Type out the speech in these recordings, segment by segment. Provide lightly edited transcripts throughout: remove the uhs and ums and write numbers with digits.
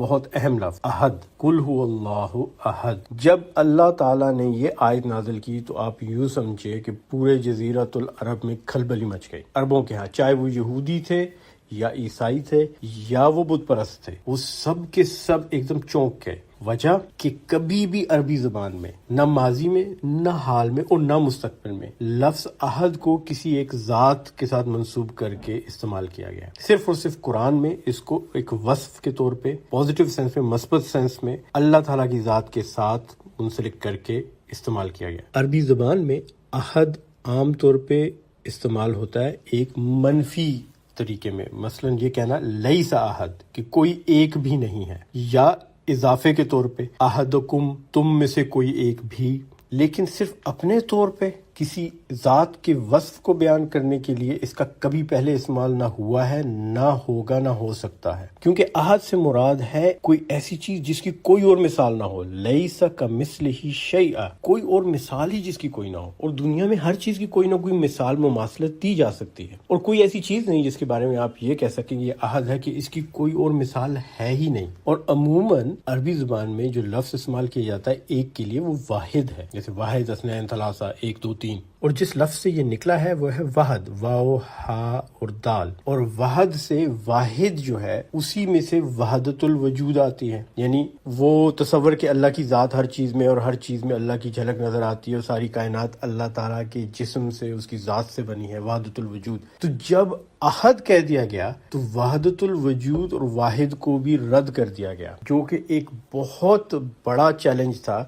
بہت اہم لفظ عہد، قل هو اللہ احد۔ جب اللہ تعالیٰ نے یہ آیت نازل کی تو آپ یوں سمجھے کہ پورے جزیرۃ العرب میں کھلبلی مچ گئی، عربوں کے ہاں، چاہے وہ یہودی تھے یا عیسائی تھے یا وہ بت پرست تھے، وہ سب کے سب ایک دم چونک گئے۔ وجہ کہ کبھی بھی عربی زبان میں نہ ماضی میں نہ حال میں اور نہ مستقبل میں لفظ عہد کو کسی ایک ذات کے ساتھ منسوب کر کے استعمال کیا گیا، صرف اور صرف قرآن میں اس کو ایک وصف کے طور پہ، پازیٹیو سینس میں، مثبت سینس میں اللہ تعالیٰ کی ذات کے ساتھ منسلک کر کے استعمال کیا گیا۔ عربی زبان میں عہد عام طور پہ استعمال ہوتا ہے ایک منفی طریقے میں، مثلا یہ کہنا لیس عہد، کہ کوئی ایک بھی نہیں ہے، یا اضافے کے طور پہ احدکم، تم میں سے کوئی ایک بھی، لیکن صرف اپنے طور پہ کسی ذات کے وصف کو بیان کرنے کے لیے اس کا کبھی پہلے استعمال نہ ہوا ہے، نہ ہوگا، نہ ہو سکتا ہے، کیونکہ احد سے مراد ہے کوئی ایسی چیز جس کی کوئی اور مثال نہ ہو، لیس کمثلہ شیء، کوئی اور مثال ہی جس کی کوئی نہ ہو، اور دنیا میں ہر چیز کی کوئی نہ کوئی مثال مماثلت دی جا سکتی ہے، اور کوئی ایسی چیز نہیں جس کے بارے میں آپ یہ کہہ سکیں یہ احد ہے کہ اس کی کوئی اور مثال ہے ہی نہیں۔ اور عموماً عربی زبان میں جو لفظ استعمال کیا جاتا ہے ایک کے لیے وہ واحد ہے، جیسے واحد، اثنین، ثلاثہ، ایک، دو، تین، اور جس لفظ سے یہ نکلا ہے وہ ہے وحد، واو، ہا اور دال، اور وحد سے واحد جو ہے اسی میں سے وحدت الوجود آتی ہے، یعنی وہ تصور کہ اللہ کی ذات ہر چیز میں اور ہر چیز میں اللہ کی جھلک نظر آتی ہے، اور ساری کائنات اللہ تعالیٰ کے جسم سے، اس کی ذات سے بنی ہے، وحدت الوجود۔ تو جب احد کہہ دیا گیا تو وحدت الوجود اور واحد کو بھی رد کر دیا گیا، جو کہ ایک بہت بڑا چیلنج تھا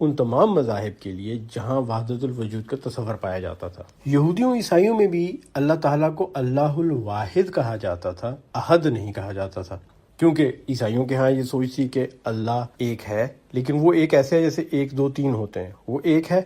ان تمام مذاہب کے لیے جہاں وحدت الوجود کا تصور پایا جاتا تھا۔ یہودیوں عیسائیوں میں بھی اللہ تعالیٰ کو اللہ الواحد کہا جاتا تھا، احد نہیں کہا جاتا تھا، کیونکہ عیسائیوں کے ہاں یہ سوچ تھی کہ اللہ ایک ہے، لیکن وہ ایک ایسے ہے جیسے ایک، دو، تین ہوتے ہیں، وہ ایک ہے،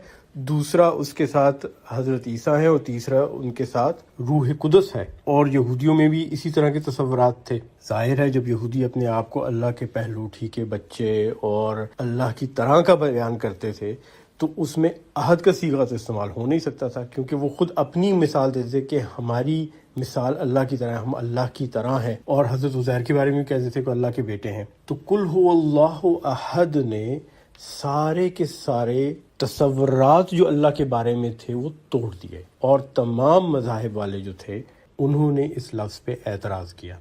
دوسرا اس کے ساتھ حضرت عیسیٰ ہے، اور تیسرا ان کے ساتھ روح قدس ہے۔ اور یہودیوں میں بھی اسی طرح کے تصورات تھے۔ ظاہر ہے جب یہودی اپنے آپ کو اللہ کے پہلوٹھی کے بچے اور اللہ کی طرح کا بیان کرتے تھے تو اس میں عہد کا صیغہ تو استعمال ہو نہیں سکتا تھا، کیونکہ وہ خود اپنی مثال دیتے تھے کہ ہماری مثال اللہ کی طرح، ہم اللہ کی طرح ہیں، اور حضرت عزیر کے بارے میں کہتے تھے کہ اللہ کے بیٹے ہیں۔ تو قل هو اللہ احد نے سارے کے سارے تصورات جو اللہ کے بارے میں تھے وہ توڑ دیے، اور تمام مذاہب والے جو تھے انہوں نے اس لفظ پہ اعتراض کیا۔